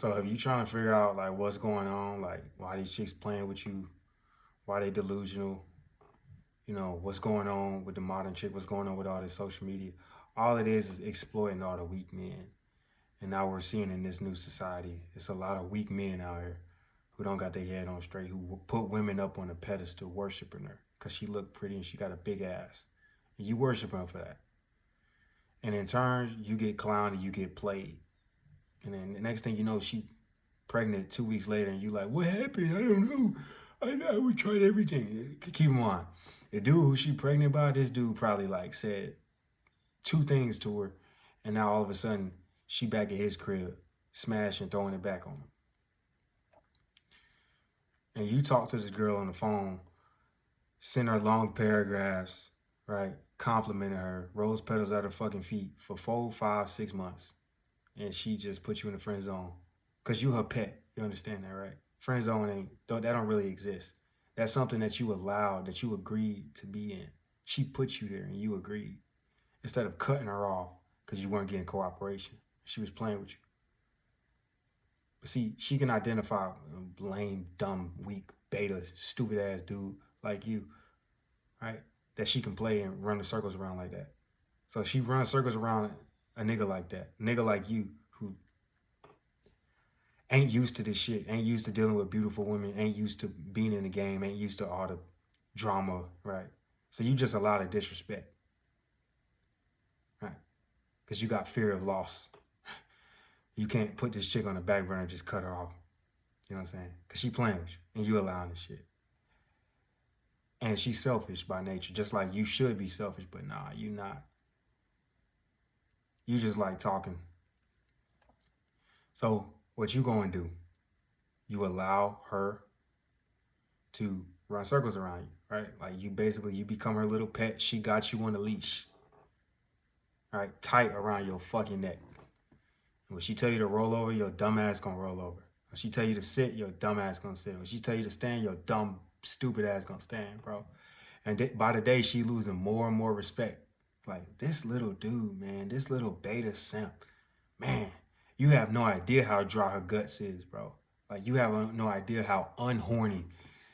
So if you trying to figure out like what's going on, like why these chicks playing with you, why they delusional, what's going on with the modern chick, what's going on with all this social media, all it is exploiting all the weak men. And now we're seeing in this new society, it's a lot of weak men out here who don't got their head on straight, who put women up on a pedestal, worshiping her because she looked pretty and she got a big ass. And you worship her for that. And in turn, you get clowned and you get played. And then the next thing you know, she pregnant 2 weeks later, and you like, what happened? I don't know. I would try everything. Keep in mind, the dude who she pregnant by, this dude probably like said two things to her, and now all of a sudden she back at his crib, smashing, throwing it back on him. And you talk to this girl on the phone, send her long paragraphs, right? Complimenting her, rose petals at her fucking feet for 4, 5, 6 months, and she just put you in the friend zone because you her pet. You understand that, right? Friend zone that don't really exist. That's something that you allowed, that you agreed to be in. She put you there and you agreed instead of cutting her off because you weren't getting cooperation. She was playing with you. But see, she can identify a lame, dumb, weak, beta, stupid ass dude like you, right? That she can play and run the circles around like that. So she runs circles around a nigga like that, a nigga like you who ain't used to this shit, ain't used to dealing with beautiful women, ain't used to being in the game, ain't used to all the drama, right? So you just a lot of disrespect, right? Because you got fear of loss. You can't put this chick on the back burner and just cut her off. You know what I'm saying? Because she playing with you and you allowing this shit. And she's selfish by nature, just like you should be selfish, but nah, you not. You just like talking. So what you gonna do? You allow her to run circles around you, right? Like you become her little pet. She got you on a leash, right? Tight around your fucking neck. And when she tell you to roll over, your dumb ass gonna roll over. When she tell you to sit, your dumb ass gonna sit. When she tell you to stand, your dumb, stupid ass gonna stand, bro. And by the day, she losing more and more respect. Like, this little dude, man, this little beta simp, man, you have no idea how dry her guts is, bro. Like, you have no idea how unhorny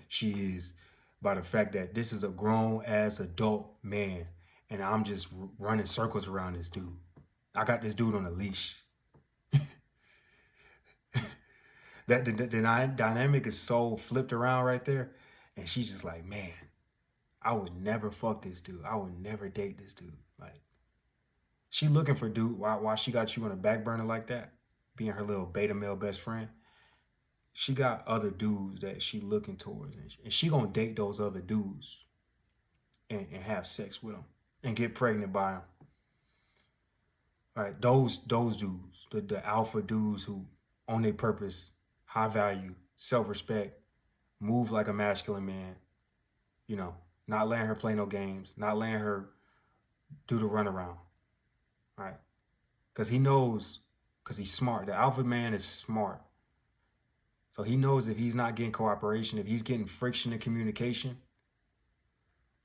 she is by the fact that this is a grown ass adult man and I'm just running circles around this dude. I got this dude on a leash. That the dynamic is so flipped around right there. And she's just like, man, I would never fuck this dude. I would never date this dude. Like, she looking for dude. Why she got you on a back burner like that? Being her little beta male best friend. She got other dudes that she looking towards, and she gonna date those other dudes and have sex with them and get pregnant by them. All right, those dudes, the alpha dudes who own their purpose, high value, self respect, move like a masculine man. You know, not letting her play no games, not letting her do the runaround. Right? Because he knows, because he's smart. The alpha man is smart. So he knows if he's not getting cooperation, if he's getting friction in communication,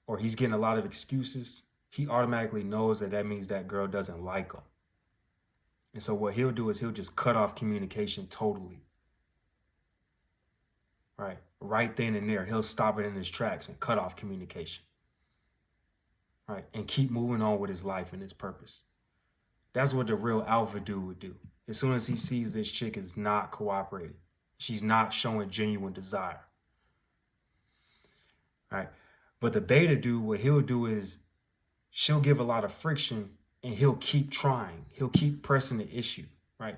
or he's getting a lot of excuses, he automatically knows that that means that girl doesn't like him. And so what he'll do is he'll just cut off communication totally. Right? Right then and there, he'll stop it in his tracks and cut off communication. Right? And keep moving on with his life and his purpose. That's what the real alpha dude would do. As soon as he sees this chick is not cooperating, she's not showing genuine desire. Right? But the beta dude, what he'll do is she'll give a lot of friction and he'll keep trying. He'll keep pressing the issue. Right?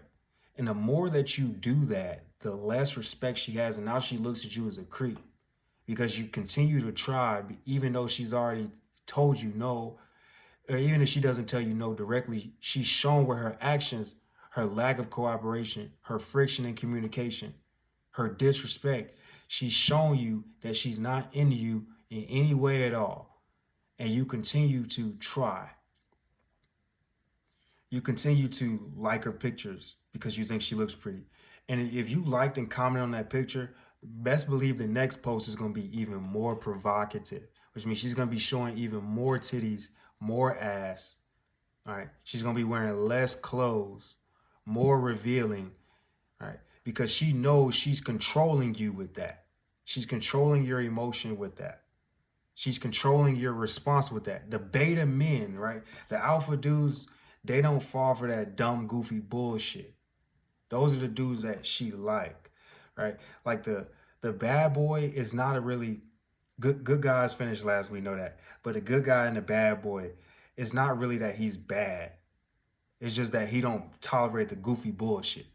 And the more that you do that, the less respect she has. And now she looks at you as a creep because you continue to try, even though she's already told you no, or even if she doesn't tell you no directly, she's shown with her actions, her lack of cooperation, her friction in communication, her disrespect. She's shown you that she's not into you in any way at all. And you continue to try. You continue to like her pictures because you think she looks pretty. And if you liked and commented on that picture, best believe the next post is going to be even more provocative, which means she's going to be showing even more titties, more ass. All right. She's going to be wearing less clothes, more revealing. All right. because she knows she's controlling you with that. She's controlling your emotion with that. She's controlling your response with that. The beta men, right? The alpha dudes, they don't fall for that dumb, goofy bullshit. Those are the dudes that she like, right? Like the bad boy is not a really good guys finished last, we know that. But the good guy and the bad boy, it's not really that he's bad. It's just that he don't tolerate the goofy bullshit.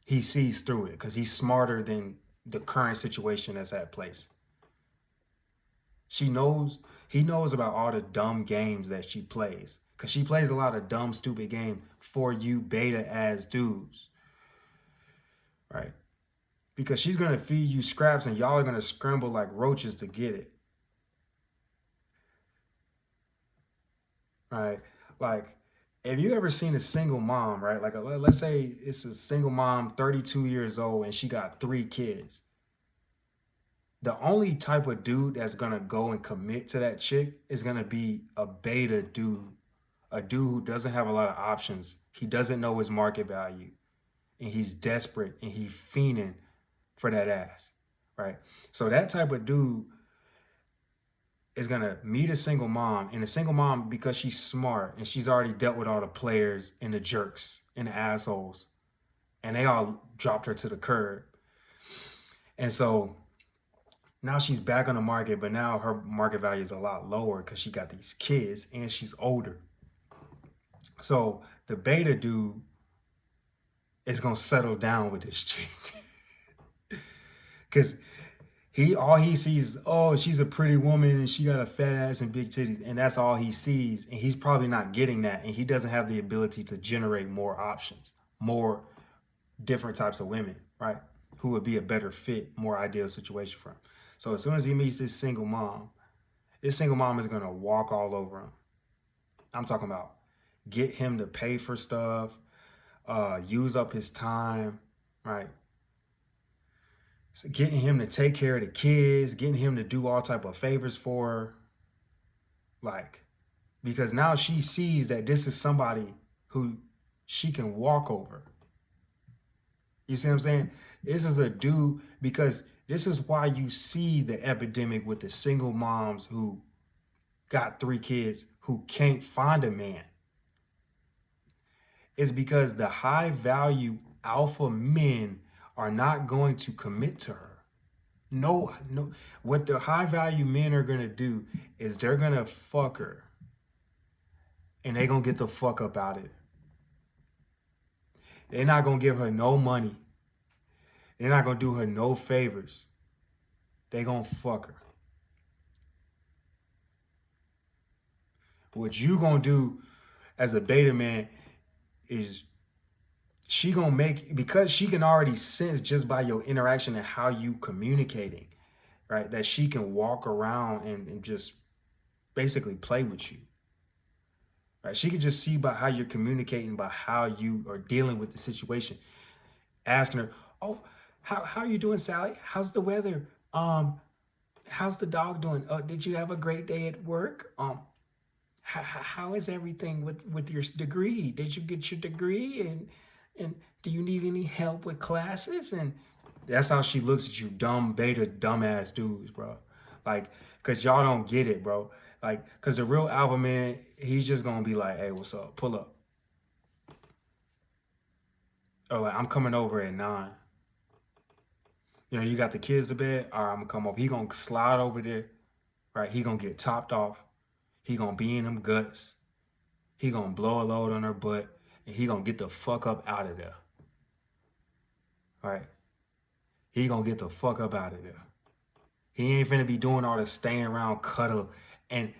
He sees through it because he's smarter than the current situation that's at place. She knows he knows about all the dumb games that she plays. Cause she plays a lot of dumb, stupid games for you beta ass dudes. Right? Because she's gonna feed you scraps and y'all are gonna scramble like roaches to get it. Right? Like, if you ever seen a single mom, right? Like, let's say it's a single mom, 32 years old, and she got 3 kids. The only type of dude that's gonna go and commit to that chick is gonna be a beta dude, a dude who doesn't have a lot of options. He doesn't know his market value, and he's desperate and he's fiending for that ass, right? So that type of dude is gonna meet a single mom, and a single mom, because she's smart and she's already dealt with all the players and the jerks and the assholes, and they all dropped her to the curb. And so now she's back on the market, but now her market value is a lot lower because she got these kids and she's older. So the beta dude is gonna settle down with this chick because all he sees, oh, she's a pretty woman and she got a fat ass and big titties, and that's all he sees. And he's probably not getting that, and he doesn't have the ability to generate more options, more different types of women, right? Who would be a better fit, more ideal situation for him. So as soon as he meets this single mom is gonna walk all over him. I'm talking about get him to pay for stuff, use up his time, right? So getting him to take care of the kids, getting him to do all type of favors for her, like, because now she sees that this is somebody who she can walk over. You see what I'm saying? This is a dude, because this is why you see the epidemic with the single moms who got 3 kids who can't find a man. It's because the high value alpha men are not going to commit to her. No. What the high value men are going to do is they're going to fuck her and they're going to get the fuck up out of it. They're not going to give her no money. They're not going to do her no favors. They're going to fuck her. What you going to do as a beta man is she gonna make, because she can already sense just by your interaction and how you communicating, right, that she can walk around and just basically play with you, right? She can just see by how you're communicating, by how you are dealing with the situation, asking her, oh, how are you doing, Sally? How's the weather? How's the dog doing? Did you have a great day at work? How is everything with your degree? Did you get your degree? And do you need any help with classes? And that's how she looks at you, dumb beta, dumbass dudes, bro. Like, cause y'all don't get it, bro. Like, cause the real alpha man, he's just gonna be like, hey, what's up? Pull up. Or like, I'm coming over at 9. You know, you got the kids to bed. All right, I'm gonna come over. He gonna slide over there, right? He gonna get topped off. He gonna be in them guts. He gonna blow a load on her butt. And he gonna get the fuck up out of there. All right? He gonna get the fuck up out of there. He ain't finna be doing all this staying around cuddle. And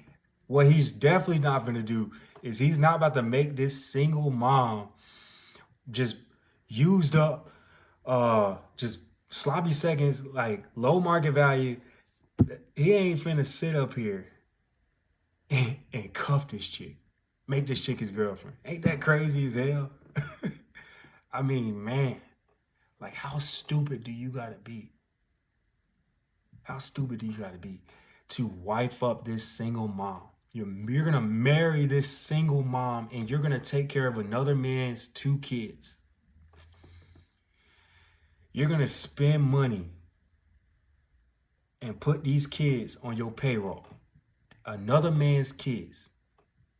what he's definitely not finna do is he's not about to make this single mom just used up, just sloppy seconds, like low market value. He ain't finna sit up here and cuff this chick. Make this chick his girlfriend. Ain't that crazy as hell? I mean, man, like, how stupid do you gotta be? How stupid do you gotta be to wife up this single mom? You're gonna marry this single mom and you're gonna take care of another man's 2 kids. You're going to spend money and put these kids on your payroll. Another man's kids.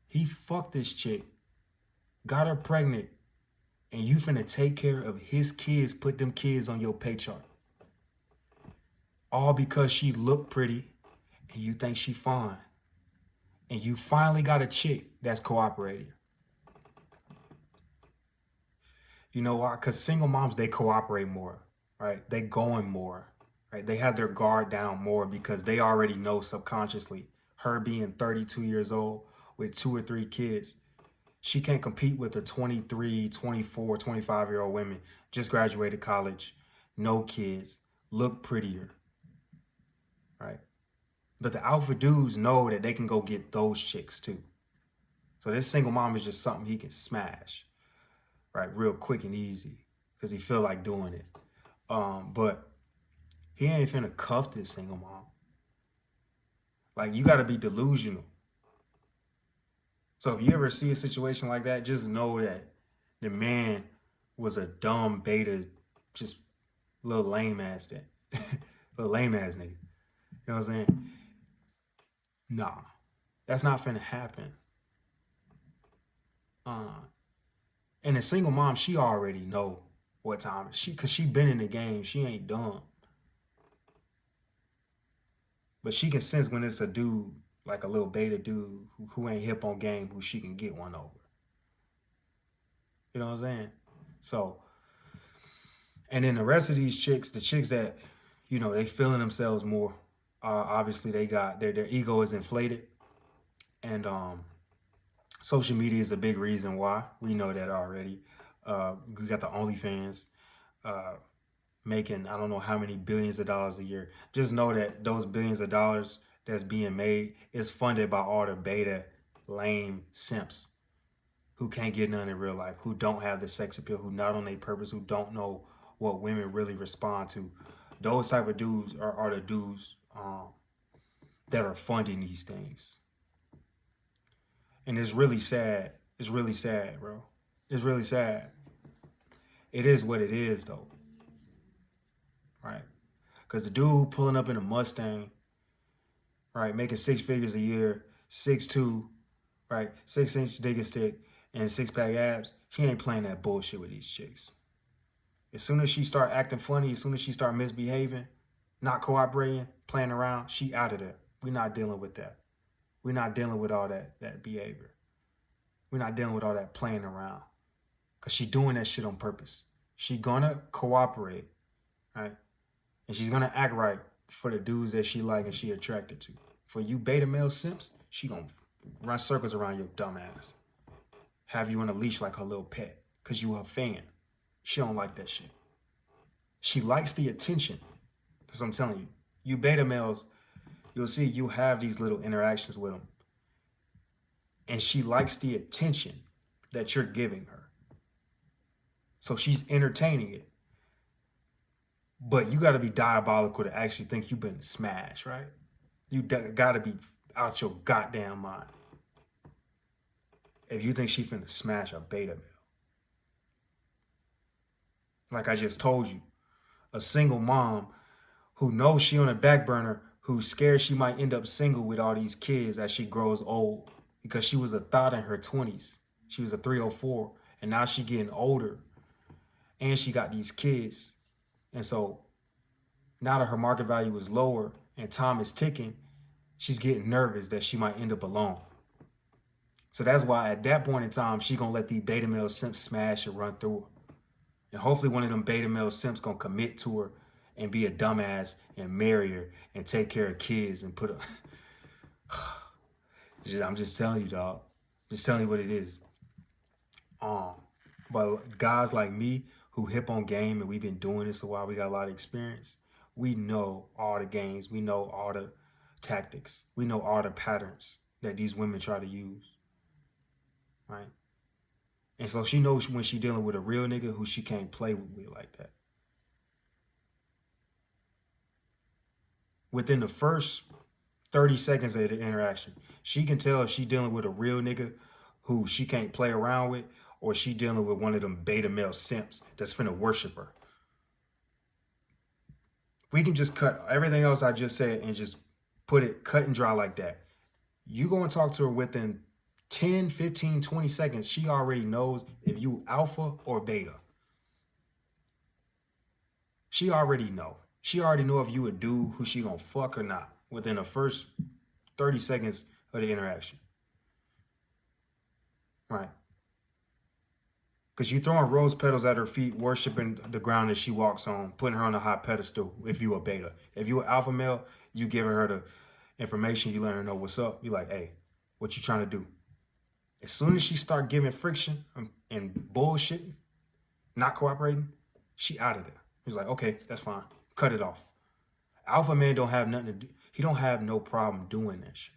He fucked this chick, got her pregnant, and you finna take care of his kids, put them kids on your pay chart. All because she looked pretty and you think she fine. And you finally got a chick that's cooperating. You know why? Because single moms, they cooperate more, right? They going more, right? They have their guard down more because they already know subconsciously, her being 32 years old with 2 or 3 kids, she can't compete with the 23, 24, 25-year-old women, just graduated college, no kids, look prettier, right? But the alpha dudes know that they can go get those chicks too. So this single mom is just something he can smash, right? Real quick and easy because he feel like doing it. But he ain't finna cuff this single mom. Like, you gotta be delusional. So if you ever see a situation like that, just know that the man was a dumb beta, just little lame ass that, little lame ass nigga. You know what I'm saying? Nah, that's not finna happen. Uh, and a single mom, she already know what time cause she been in the game. She ain't dumb, but she can sense when it's a dude, like a little beta dude who ain't hip on game, who she can get one over. You know what I'm saying? So, and then the rest of these chicks, the chicks that, you know, they feeling themselves more. Obviously, they got their ego is inflated, and social media is a big reason why. We know that already. We got the OnlyFans uh, making I don't know how many billions of dollars a year. Just know that those billions of dollars that's being made is funded by all the beta lame simps who can't get none in real life, who don't have the sex appeal, who not on their purpose, who don't know what women really respond to. Those type of dudes are the dudes that are funding these things. And it's really sad. It's really sad, bro. It's really sad. It is what it is, though, right? Because the dude pulling up in a Mustang, right, making 6 figures a year, 6'2", right, 6-inch digging stick, and 6-pack abs, he ain't playing that bullshit with these chicks. As soon as she start acting funny, as soon as she start misbehaving, not cooperating, playing around, she out of there. We're not dealing with that. We're not dealing with all that behavior. We're not dealing with all that playing around. Because she doing that shit on purpose. She gonna cooperate, right? And she's gonna act right for the dudes that she like and she attracted to. For you beta male simps, she gonna run circles around your dumb ass. Have you on a leash like her little pet. Because you her fan. She don't like that shit. She likes the attention. Because I'm telling you, you beta males, you'll see you have these little interactions with them. And she likes the attention that you're giving her. So she's entertaining it. But you got to be diabolical to actually think you've been smashed, right? You got to be out your goddamn mind if you think she finna smash a beta male. Like I just told you, a single mom who knows she on a back burner, who's scared she might end up single with all these kids as she grows old because she was a thought in her 20s. She was a 304, and now she getting older, and she got these kids. And so now that her market value is lower and time is ticking, she's getting nervous that she might end up alone. So that's why at that point in time, she gonna let the beta male simps smash and run through her. And hopefully one of them beta male simps gonna commit to her and be a dumbass and marry her and take care of kids and put her. I'm just telling you, dog. Just telling you what it is. But guys like me who hip on game and we've been doing this a while, we got a lot of experience. We know all the games. We know all the tactics. We know all the patterns that these women try to use, right? And so she knows when she's dealing with a real nigga who she can't play with like that. Within the first 30 seconds of the interaction, she can tell if she's dealing with a real nigga who she can't play around with, or she dealing with one of them beta male simps that's finna worship her. We can just cut everything else I just said and just put it cut and dry like that. You go and talk to her within 10, 15, 20 seconds. She already knows if you alpha or beta. She already know. She already know if you a dude who she gonna fuck or not within the first 30 seconds of the interaction. Right. Because you throwing rose petals at her feet, worshiping the ground that she walks on, putting her on a high pedestal if you a beta. If you an alpha male, you giving her the information, you let her know what's up. You like, hey, what you trying to do? As soon as she start giving friction and bullshit, not cooperating, she out of there. He's like, okay, that's fine. Cut it off. Alpha man don't have nothing to do. He don't have no problem doing that shit.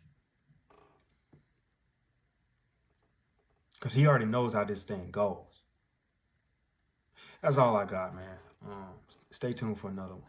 Because he already knows how this thing goes. That's all I got, man. Stay tuned for another one.